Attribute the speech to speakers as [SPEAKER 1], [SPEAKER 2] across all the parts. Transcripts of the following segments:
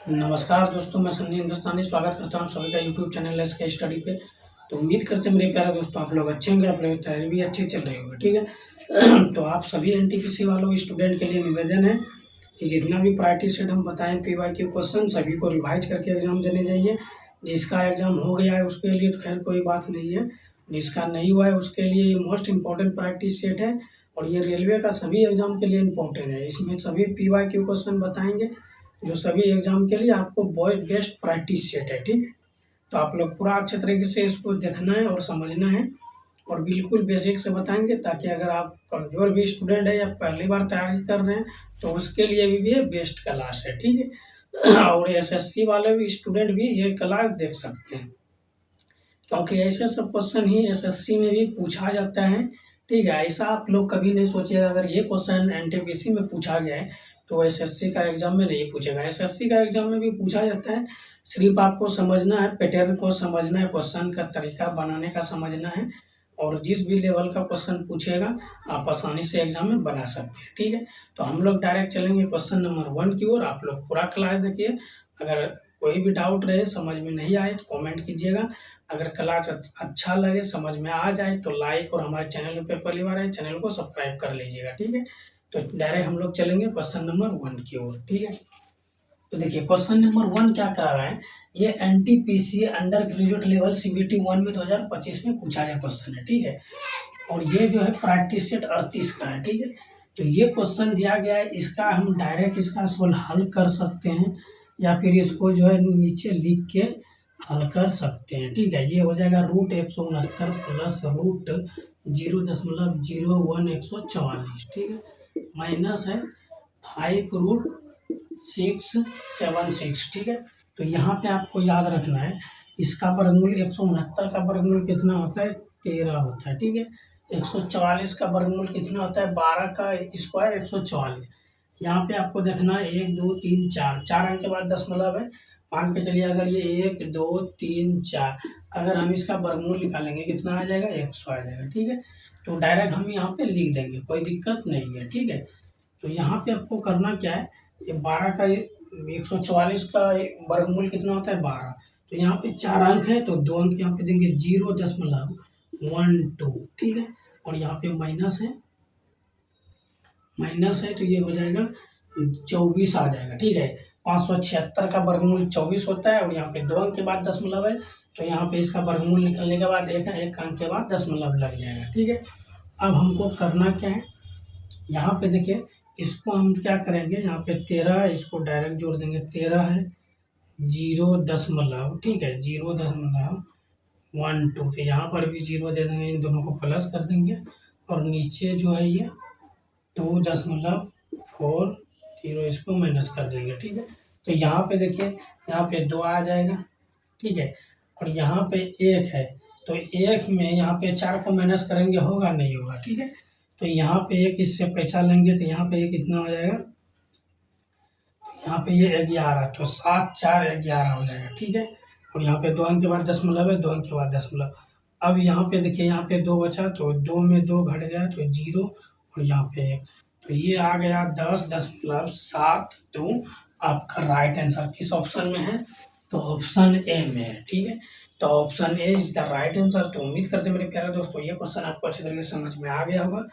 [SPEAKER 1] नमस्कार दोस्तों, मैं सन्नी हिंदुस्तानी स्वागत करता हूँ सभी का यूट्यूब चैनल एस के स्टडी पे। तो उम्मीद करते हैं मेरे प्यारे दोस्तों आप लोग अच्छे होंगे, आप लोग की तैयारी भी अच्छी चल रही होगी, ठीक है। तो आप सभी एनटीपीसी वालों स्टूडेंट के लिए निवेदन है कि जितना भी प्रायोरिटी सेट हम बताएं पीवाईक्यू क्वेश्चन सभी को रिवाइज करके एग्जाम देने जाइए। जिसका एग्जाम हो गया है उसके लिए तो खैर कोई बात नहीं है, जिसका नहीं हुआ है उसके लिए ये मोस्ट इंपॉर्टेंट प्रायोरिटी सेट है और ये रेलवे का सभी एग्जाम के लिए इम्पोर्टेंट है। इसमें सभी पीवाईक्यू क्वेश्चन बताएंगे जो सभी एग्जाम के लिए आपको बेस्ट प्रैक्टिस सेट है, ठीक है। तो आप लोग पूरा अच्छे तरीके से इसको देखना है और समझना है और बिल्कुल बेसिक से बताएंगे ताकि अगर आप कमज़ोर भी स्टूडेंट है या पहली बार तैयारी कर रहे हैं तो उसके लिए भी ये बेस्ट क्लास है, ठीक है। और एसएससी वाले भी स्टूडेंट भी ये क्लास देख सकते हैं क्योंकि ऐसे सब क्वेश्चन ही एसएससी में भी पूछा जाता है, ठीक है। ऐसा आप लोग कभी नहीं सोचिएगा अगर ये क्वेश्चन एनटीपीसी में पूछा गया है तो एसएससी का एग्जाम में नहीं पूछेगा। एसएससी का एग्जाम में भी पूछा जाता है, सिर्फ आपको समझना है, पैटर्न को समझना है, क्वेश्चन का तरीका बनाने का समझना है और जिस भी लेवल का क्वेश्चन पूछेगा आप आसानी से एग्जाम में बना सकते हैं, ठीक है। तो हम लोग डायरेक्ट चलेंगे क्वेश्चन नंबर 1 की ओर। आप लोग पूरा क्लास देखिए। अगर कोई भी डाउट रहे, समझ में नहीं आए तो कमेंट कीजिएगा। अगर क्लास अच्छा लगे, समझ में आ जाए तो लाइक और हमारे चैनल पे पहली बार है चैनल को सब्सक्राइब कर लीजिएगा, ठीक है। तो डायरेक्ट हम लोग चलेंगे क्वेश्चन नंबर 1 की ओर, ठीक है। तो देखिए क्वेश्चन नंबर 1 क्या कह रहा है, ये NTPC under graduate level CBT 1 में 2025 में पूछा गया क्वेश्चन है, ठीक है। और ये जो है प्रैक्टिस सेट 38 का है, ठीक है। तो ये क्वेश्चन दिया गया है, इसका हम डायरेक्ट इसका सवाल हल कर सकते हैं या फिर इसको जो है नीचे लिख के हल कर सकते हैं, ठीक है। ये हो जाएगा √169 प्लस √0.01 ठीक है, माइनस है 5√676, ठीक है। तो यहाँ पे आपको याद रखना है इसका वर्गमूल 169 का वर्गमूल कितना होता है, 13 होता है, ठीक है। 144 का वर्गमूल कितना होता है, 12 का स्क्वायर 144। यहाँ पे आपको देखना है 1 2 3 4 4 अंक के बाद दशमलव है। मान के चलिए अगर ये 1 2 3 4, अगर हम इसका वर्गमूल निकालेंगे कितना आ जाएगा, 100 आ जाएगा, ठीक है। तो डायरेक्ट हम यहाँ पे लिख देंगे, कोई दिक्कत नहीं है, ठीक है। तो यहाँ पे आपको करना क्या है, ये 12 का 144 का वर्गमूल कितना होता है, 12। तो यहाँ पे 4 अंक है तो 2 अंक यहाँ पे देंगे 0.12, ठीक है। और यहाँ पे माइनस है तो ये हो जाएगा 24 आ जाएगा, ठीक है। 576 का वर्गमूल 24 होता है और यहाँ पे 2 अंक के बाद दशमलव है तो यहाँ पे इसका वर्गमूल निकलने के बाद देखा 1 अंक के बाद दशमलव लग जाएगा, ठीक है। अब हमको करना क्या है, यहाँ पे देखिए इसको हम क्या करेंगे, यहाँ पे 13 है इसको डायरेक्ट जोड़ देंगे, 13 है 0 दशमलव, ठीक है, 0.12, तो यहाँ पर भी 0 दे देंगे, इन दोनों को प्लस कर देंगे और नीचे जो है ये 2.40 इसको माइनस कर देंगे, ठीक है। तो यहाँ पे देखिए यहाँ पे 2 आ जाएगा, ठीक है। और यहाँ पे 1 है तो 1 में यहाँ पे 4 को माइनस करेंगे, होगा नहीं होगा, ठीक है। तो यहाँ पे 1 इससे पैसा लेंगे तो यहाँ पे 1 कितना हो जाएगा, यहाँ पे ये 11, तो 7 4 11 हो जाएगा, ठीक है। और यहाँ पे 2 अंक के बाद दशमलव है, 2 अंक के बाद दशमलव। अब यहाँ पे देखिए यहाँ पे 2 बचा तो 2 में 2 घट गया तो 0 और यहाँ पे 1, तो ये आ गया 10.72 आपका राइट आंसर किस ऑप्शन में है, तो ऑप्शन ए में है, ठीक है। तो option A is the right answer. तो उम्मीद करते हैं मेरे प्यारे दोस्तों ये क्वेश्चन आपको अच्छी तरीके से समझ में आ गया होगा।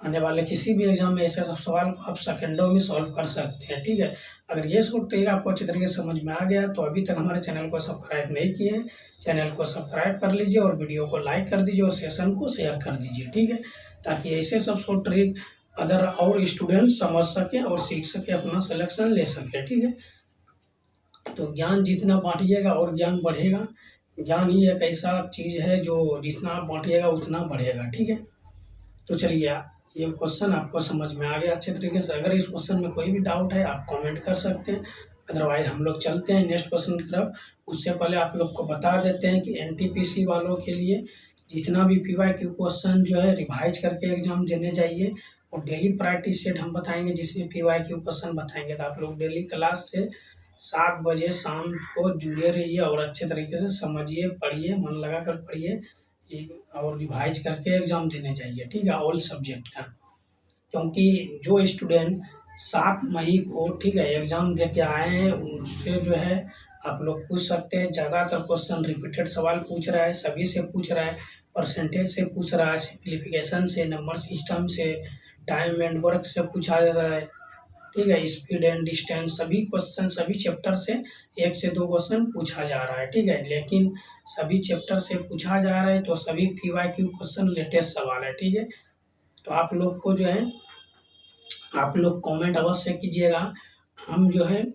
[SPEAKER 1] आने वाले किसी भी एग्जाम में ऐसे सब सवाल को आप सेकंडों में सॉल्व कर सकते हैं, ठीक है। अगर ये सब तरीका आपको अच्छी तरीके से समझ में आ गया तो अभी तक हमारे चैनल को सब्सक्राइब नहीं किए हैं, चैनल को सब्सक्राइब कर लीजिए और वीडियो को लाइक कर दीजिए और सेशन को शेयर कर दीजिए, ठीक है। ताकि ऐसे सब शॉर्ट ट्रिक अदर और स्टूडेंट समझ सकें और सीख सके, अपना सिलेक्शन ले सके, ठीक है। तो ज्ञान जितना बांटिएगा और ज्ञान बढ़ेगा। ज्ञान ही एक ऐसा चीज़ है जो जितना आप बांटिएगा उतना बढ़ेगा, ठीक है। तो चलिए ये क्वेश्चन आपको समझ में आ गया अच्छे तरीके से। अगर इस क्वेश्चन में कोई भी डाउट है आप कमेंट कर सकते हैं, अदरवाइज हम लोग चलते हैं नेक्स्ट क्वेश्चन की तरफ। उससे पहले आप लोग को बता देते हैं कि एनटीपीसी वालों के लिए जितना भी पीवाईक्यू क्वेश्चन जो है रिवाइज करके एग्जाम देने जाइए और डेली प्रैक्टिस सेट हम बताएंगे जिसमें पीवाईक्यू क्वेश्चन बताएंगे। तो आप लोग डेली क्लास से 7 बजे शाम को जुड़े रहिए और अच्छे तरीके से समझिए, पढ़िए, मन लगा कर पढ़िए और रिवाइज करके एग्जाम देने जाइए, ठीक है, ऑल सब्जेक्ट का। क्योंकि जो स्टूडेंट 7 मई को, ठीक है, एग्ज़ाम दे के आए हैं, उससे जो है आप लोग पूछ सकते हैं। ज़्यादातर क्वेश्चन रिपीटेड सवाल पूछ रहा है, सभी से पूछ रहा है, परसेंटेज से पूछ रहा है, सिम्प्लीफिकेशन से, नंबर सिस्टम से, टाइम एंड वर्क से पूछा जा रहा है, ठीक है, स्पीड एंड डिस्टेंस, सभी क्वेश्चन सभी चैप्टर से 1 से 2 क्वेश्चन पूछा जा रहा है, ठीक है। लेकिन सभी चैप्टर से पूछा जा रहा है तो सभी पीवाईक्यू क्वेश्चन लेटेस्ट सवाल है, ठीक है। तो आप लोग को जो है, आप लोग कमेंट अवश्य कीजिएगा। हम जो है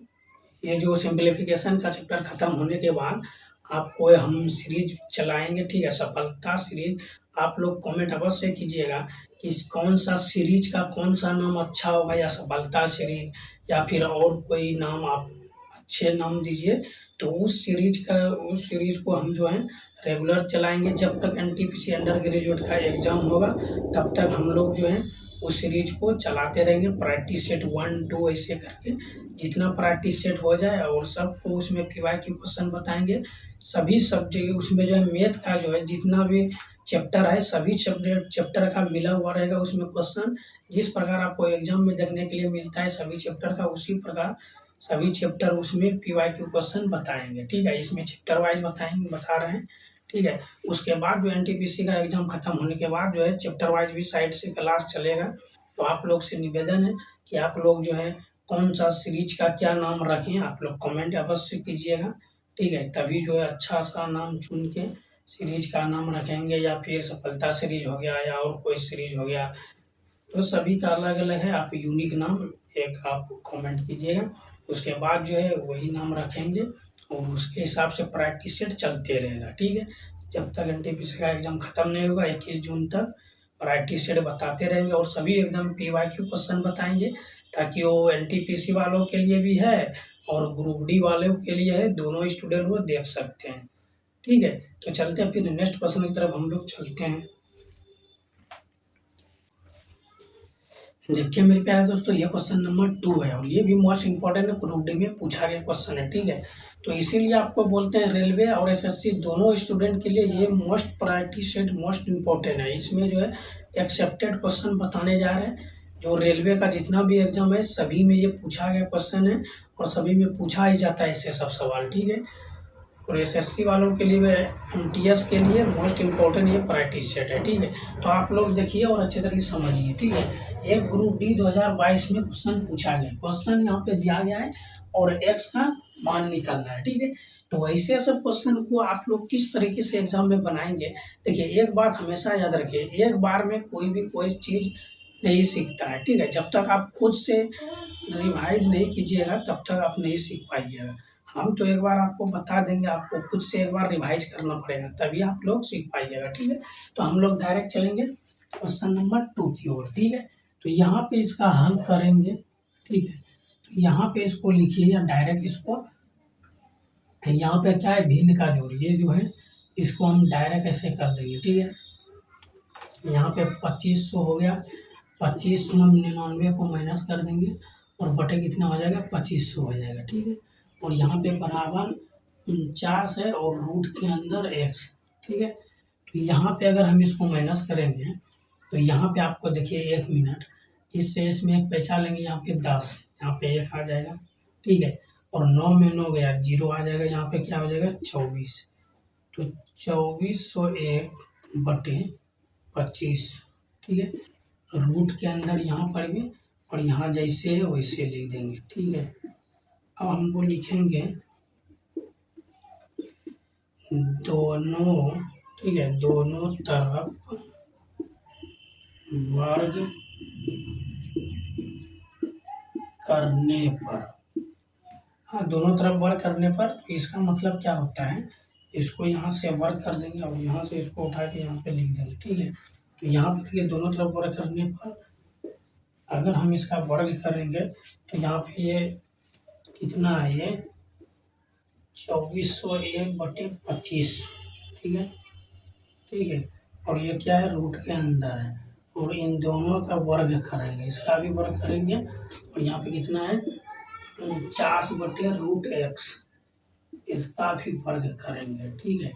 [SPEAKER 1] ये जो सिंप्लीफिकेशन का चैप्टर खत्म होने के बाद आपको हम सीरीज चलाएंगे, ठीक है, सफलता सीरीज। आप लोग कमेंट अवश्य कीजिएगा कि कौन सा सीरीज का कौन सा नाम अच्छा होगा, या सफलता सीरीज या फिर और कोई नाम, आप अच्छे नाम दीजिए। तो उस सीरीज को हम जो है रेगुलर चलाएंगे जब तक एनटीपीसी अंडर ग्रेजुएट का एग्जाम होगा, तब तक हम लोग जो है उस सीरीज को चलाते रहेंगे। प्रैक्टिस सेट 1 2 ऐसे करके जितना प्रैक्टिस सेट हो जाए, और सबको उसमें पीवाईक्यू क्वेश्चन बताएंगे। सभी सब्जेक्ट उसमें जो है मैथ का जो है जितना भी चैप्टर है, सभी चैप्टर का मिला हुआ रहेगा उसमें क्वेश्चन। जिस प्रकार आपको एग्जाम में देखने के लिए मिलता है सभी चैप्टर का, उसी प्रकार सभी चैप्टर उसमें पीवाईक्यू क्वेश्चन बताएंगे, ठीक है। इसमें चैप्टर वाइज बता रहे हैं, ठीक है। उसके बाद जो एनटीपीसी का एग्जाम खत्म होने के बाद जो है चैप्टर वाइज भी साइड से क्लास चलेगा। तो आप लोग से निवेदन है कि आप लोग जो है कौन सा सीरीज का क्या नाम रखें, आप लोग कमेंट अवश्य कीजिएगा, ठीक है। तभी जो है अच्छा सा नाम चुन के सीरीज का नाम रखेंगे, या फिर सफलता सीरीज हो गया या और कोई सीरीज हो गया, तो सभी का अलग अलग है। आप यूनिक नाम एक आप कमेंट कीजिएगा, उसके बाद जो है वही नाम रखेंगे और उसके हिसाब से प्रैक्टिस सेट चलते रहेगा, ठीक है। जब तक एनटीपीसी का एग्जाम खत्म नहीं होगा 21 जून तक प्रैक्टिस सेट बताते रहेंगे, और सभी एकदम पीवाईक्यू क्वेश्चन बताएंगे, ताकि वो एनटीपीसी वालों के लिए भी है और ग्रुप डी वालों के लिए है, दोनों स्टूडेंट वो देख सकते हैं, ठीक है। तो चलते हैं फिर नेक्स्ट क्वेश्चन की तरफ हम लोग चलते हैं। देखिए मेरे प्यारे दोस्तों, ये क्वेश्चन नंबर 2 है और ये भी मोस्ट इंपॉर्टेंट है, ग्रुप डी में पूछा गया क्वेश्चन है, ठीक है। तो इसीलिए आपको बोलते हैं रेलवे और एसएससी दोनों स्टूडेंट के लिए ये most priority set most important है। इसमें जो है एक्सेप्टेड क्वेश्चन बताने जा रहे हैं। जो रेलवे का जितना भी एग्जाम है सभी में ये पूछा गया क्वेश्चन है, और सभी में पूछा ही जाता है ऐसे सब सवाल, ठीक है। और एसएससी वालों के लिए, एमटीएस के लिए मोस्ट इम्पोर्टेंट ये प्रैक्टिस सेट है, ठीक है। तो आप लोग देखिए और अच्छे तरीके से समझिए, ठीक है। एक ग्रुप डी 2022 में क्वेश्चन पूछा गया, क्वेश्चन यहाँ पे दिया गया है और एक्स का मान निकलना है, ठीक है। तो ऐसे सब क्वेश्चन को आप लोग किस तरीके से एग्जाम में बनाएंगे। देखिए एक बात हमेशा याद रखिए, एक बार में कोई चीज़ नहीं सीखता है, ठीक है। जब तक आप खुद से रिवाइज नहीं कीजिएगा तब तक आप नहीं सीख पाइएगा। हम तो एक बार आपको बता देंगे, आपको खुद से एक बार रिवाइज करना पड़ेगा, तभी आप लोग सीख पाइएगा, ठीक है। तो हम लोग डायरेक्ट चलेंगे क्वेश्चन नंबर 2 की ओर, ठीक है। तो यहाँ पे इसका हल करेंगे, ठीक है। तो यहाँ पे इसको लिखिए या डायरेक्ट इसको, तो यहाँ पे क्या है भिन्न का जोड़, ये जो है इसको हम डायरेक्ट ऐसे कर देंगे, ठीक है। यहाँ पे 2500 हो गया, 2500 हम 99 को माइनस कर देंगे और बटे कितना हो जाएगा 2500 हो जाएगा, ठीक है। और यहाँ पे बराबर 49 है और रूट के अंदर x, ठीक है। तो यहाँ पे अगर हम इसको माइनस करेंगे तो यहाँ पे आपको देखिए 1 मिनट, इससे इसमें एक पैसा लेंगे, यहाँ पे 10, यहाँ पे 1 आ जाएगा, ठीक है। और 9 में 9 गया 0 आ जाएगा, यहाँ पे क्या हो जाएगा 24। तो 2401 बटे 25, ठीक है। रूट के अंदर यहाँ पर भी, और यहाँ जैसे है वैसे लिख देंगे, ठीक है। अब हमको लिखेंगे दोनों, ठीक है, दोनों तरफ वर्ग करने पर। हाँ, दोनों तरफ वर्ग करने पर इसका मतलब क्या होता है, इसको यहाँ से वर्ग कर देंगे और यहाँ से इसको उठा के यहाँ पे लिख देंगे, ठीक है। तो यहाँ पे देखिए दोनों तरफ वर्ग करने पर अगर हम इसका वर्ग करेंगे तो यहाँ पे ये कितना है, ये 2401 बटे 25, ठीक है, ठीक है। और ये क्या है रूट के अंदर है, और इन दोनों का वर्ग करेंगे, इसका भी वर्ग करेंगे, और यहाँ पे कितना है 49 बटे रूट एक्स, इसका भी वर्ग करेंगे, ठीक है।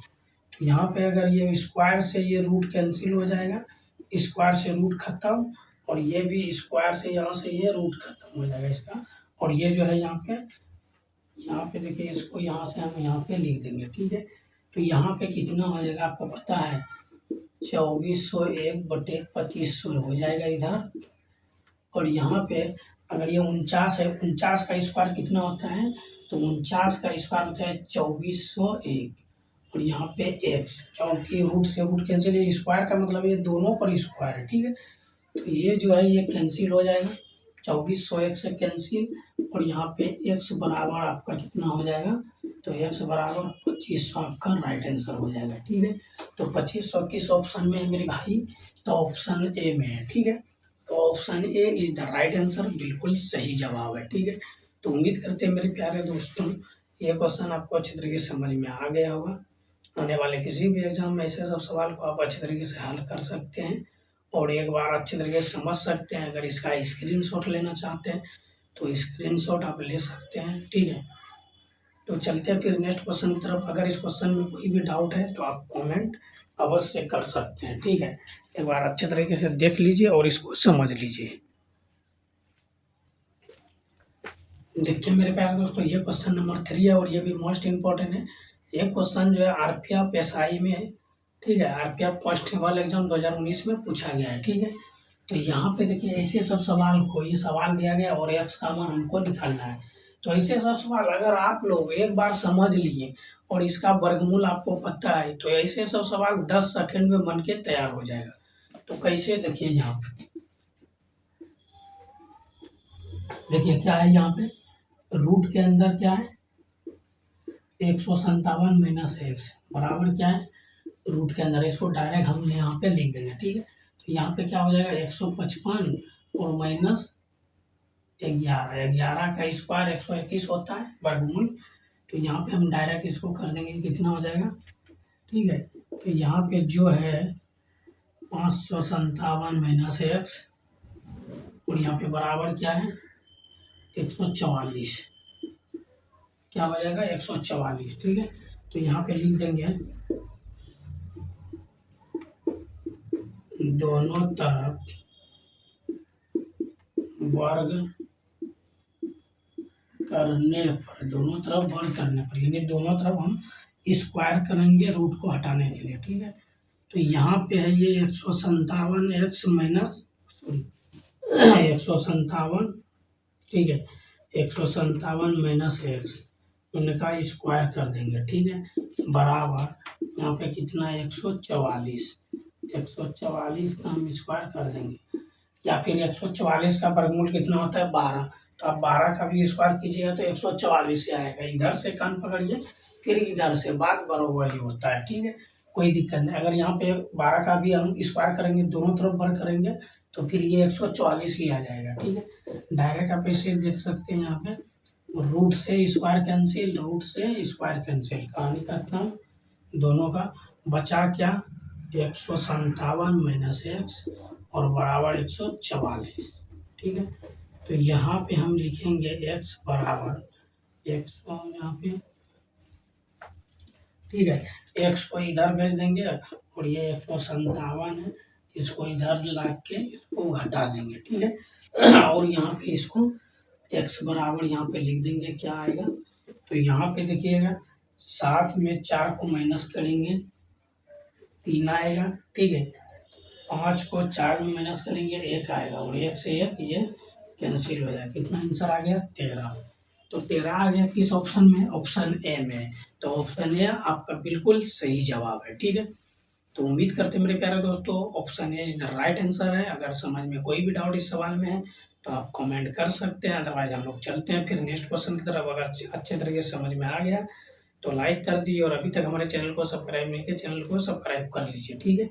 [SPEAKER 1] तो यहाँ पे अगर ये स्क्वायर से ये रूट कैंसिल हो जाएगा, स्क्वायर से रूट खत्म, और ये भी स्क्वायर से यहाँ से ये रूट खत्म हो जाएगा इसका। और ये जो है यहाँ पे देखिए, इसको यहाँ से हम यहाँ पे लिख देंगे, ठीक है। तो यहाँ पे कितना हो जाएगा आपको पता है, 2401/2500 हो जाएगा इधर। और यहाँ पे अगर ये 49 है, 49 का स्क्वायर कितना होता है, तो 49 का स्क्वायर होता है 2401। और यहाँ पे एक्स, क्योंकि रूट से रूट कैंसिल, ये स्क्वायर का मतलब ये दोनों पर स्क्वायर है, ठीक है। तो ये जो है ये कैंसिल हो जाएगा, 2401 से कैंसिल। और यहाँ पे एक्स बराबर आपका कितना हो जाएगा, तो एक्स बराबर 2500 आपका राइट आंसर हो जाएगा, ठीक है। तो 2500 किस ऑप्शन में है मेरे भाई, तो ऑप्शन ए में है, ठीक है। तो option A is the right answer, बिल्कुल सही जवाब है, ठीक है। तो उम्मीद करते हैं मेरे प्यारे दोस्तों ये क्वेश्चन आपको अच्छी तरीके से समझ में आ गया होगा। आने वाले किसी भी एग्जाम में ऐसे सब सवाल को आप अच्छी तरीके से हल कर सकते हैं और एक बार अच्छे तरीके से समझ सकते हैं। अगर इसका स्क्रीनशॉट लेना चाहते हैं तो स्क्रीनशॉट आप ले सकते हैं, ठीक है। तो चलते हैं फिर नेक्स्ट क्वेश्चन की तरफ। अगर इस क्वेश्चन में कोई भी डाउट है तो आप कमेंट अवश्य कर सकते हैं, ठीक है। एक बार अच्छे तरीके से देख लीजिए और इसको समझ लीजिए। देखिए मेरे प्यारे दोस्तों, ये क्वेश्चन नंबर 3 है और ये भी मोस्ट इम्पोर्टेंट है। ये क्वेश्चन जो है आरपीएफ एसआई में है, ठीक है। आरपीएफ कांस्टेबल एग्जाम 2019 में पूछा गया है, ठीक है। तो यहाँ पे देखिए ऐसे सब सवाल को, ये सवाल दिया गया और एक्स का मान हमको निकालना है। तो ऐसे सब सवाल अगर आप लोग एक बार समझ लिए और इसका वर्गमूल आपको पता है, तो ऐसे सब सवाल 10 सेकंड में बन के तैयार हो जाएगा। तो कैसे, देखिए यहाँ पे देखिए क्या है, यहाँ पे रूट के अंदर क्या है, 157 माइनस एक्स बराबर क्या है, रूट के अंदर। इसको डायरेक्ट हम यहाँ पे लिख देंगे, ठीक है। तो यहाँ पे क्या हो जाएगा, 155 और माइनस 11, 11 का स्क्वायर 121 होता है वर्गमूल। तो यहाँ पे हम डायरेक्ट इसको कर देंगे, कितना हो जाएगा, ठीक है। तो यहाँ पे जो है 557 माइनस एक्स और यहाँ पे बराबर क्या है, 144, क्या हो जाएगा 144, ठीक है। तो यहाँ पे लिख देंगे दोनों तरफ वर्ग करने पर, दोनों तरफ वर्ग करने पर, यानी दोनों तरफ हम स्क्वायर करेंगे रूट को हटाने के लिए, ठीक है। तो यहाँ पे है ये 157 एक्स माइनस, सॉरी 157, ठीक है, 157 माइनस एक्स, इनका स्क्वायर कर देंगे, ठीक है, बराबर यहाँ पे कितना है 144, 144 का हम स्क्वायर कर देंगे। या फिर 144 का वर्गमूल कितना होता है 12, तो आप 12 का भी स्क्वायर कीजिएगा तो 144 से आएगा। इधर से कान पकड़िए फिर इधर से, बात बराबर ही होता है, ठीक है, कोई दिक्कत नहीं। अगर यहाँ पे 12 का भी हम स्क्वायर करेंगे, दोनों तरफ वर्ग करेंगे, तो फिर ये 144 ही आ जाएगा, ठीक है। डायरेक्ट आप ऐसे देख सकते हैं, यहाँ पे रूट से स्क्वायर कैंसिल, रूट से स्क्वायर कैंसिल, कहानी खत्म दोनों का। बचा क्या, 157 माइनस एक्स और बराबर 144, ठीक है। तो यहाँ पे हम लिखेंगे x बराबर 100, यहाँ पे ठीक है, x को इधर भेज देंगे और ये 157 है, इसको इधर ला के इसको घटा देंगे, ठीक है। और यहाँ पे इसको x बराबर यहाँ पे लिख देंगे, क्या आएगा, तो यहाँ पे देखिएगा 7 में 4 को माइनस करेंगे 3 आएगा, ठीक है। 5 को 4 में माइनस करेंगे 1 आएगा और 1 से 1 ये कैंसिल हो जाएगा। कितना आंसर आ गया, 13। तो 13 आ गया किस ऑप्शन में, ऑप्शन ए में। तो ऑप्शन ए आपका बिल्कुल सही जवाब है, ठीक है। तो उम्मीद करते हैं मेरे प्यारे दोस्तों option A is the right answer है। अगर समझ में कोई भी डाउट इस सवाल में है तो आप कमेंट कर सकते हैं, अदरवाइज हम लोग चलते हैं फिर नेक्स्ट क्वेश्चन की तरफ। अगर अच्छे तरीके से समझ में आ गया तो लाइक कर दीजिए और अभी तक हमारे चैनल को सब्सक्राइब नहीं किया, चैनल को सब्सक्राइब कर लीजिए, ठीक है।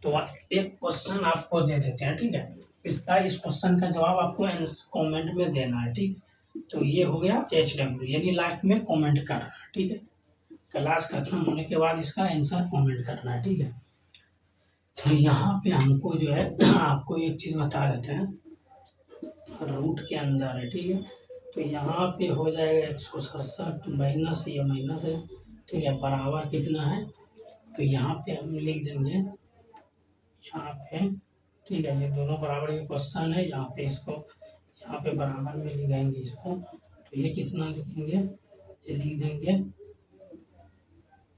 [SPEAKER 1] तो एक क्वेश्चन आपको दे देते हैं, ठीक है, इस क्वेश्चन का जवाब आपको कमेंट में देना है, ठीक है। तो ये हो गया HW, यानी लास्ट में कमेंट करना है, ठीक है। क्लास खत्म होने के बाद इसका आंसर कमेंट करना है, ठीक है। तो यहाँ पे हमको जो है आपको एक चीज़ बता देते हैं, रूट के अंदर है, ठीक है। तो यहाँ पे हो जाएगा 167 माइनस, ये माइनस है, ठीक है, बराबर कितना है, तो यहाँ पे हम लिख देंगे यहाँ पे, ठीक है, ये दोनों बराबर के क्वेश्चन है, यहाँ पे इसको यहाँ पे बराबर में लिखेंगे इसको, तो ये कितना लिखेंगे, ये लिख देंगे,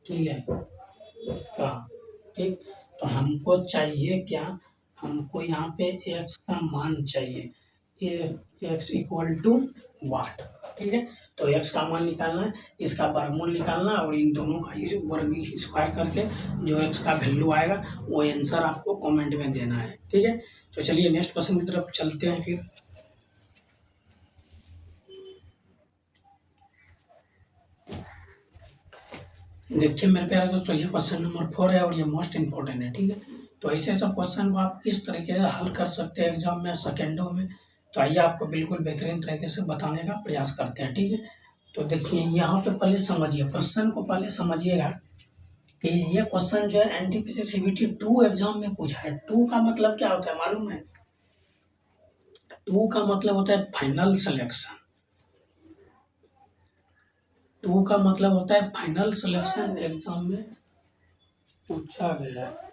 [SPEAKER 1] ठीक है का, ठीक। तो हमको चाहिए क्या, हमको यहाँ पे एक्स का मान चाहिए, एक्स इक्वल टू वाट, ठीक है। तो एक्स का मान निकालना है, इसका वर्गमूल निकालना है, और इन दोनों का ही वर्ग स्क्वायर करके जो एक्स का वैल्यू आएगा वो आंसर आपको कमेंट में देना है, ठीक है। तो चलिए नेक्स्ट क्वेश्चन की तरफ चलते हैं फिर। देखिए मेरे प्यारे दोस्तों, ये क्वेश्चन नंबर 4 है और ये मोस्ट इंपॉर्टेंट है, ठीक है। तो ऐसे सब क्वेश्चन को आप किस तरीके से हल कर सकते हैं एग्जाम में सेकेंडों में, तो आइए आपको बिल्कुल बेहतरीन तरीके से बताने का प्रयास करते हैं, ठीक है। तो देखिए यहाँ पे पहले समझिए, क्वेश्चन को पहले समझिएगा कि ये क्वेश्चन जो है एनटीपीसी सीबीटी 2 एग्जाम में पूछा है। 2 का मतलब क्या होता है मालूम है? 2 का मतलब होता है फाइनल सिलेक्शन। 2 का मतलब होता है फाइनल सिलेक्शन, एग्जाम में पूछा गया है।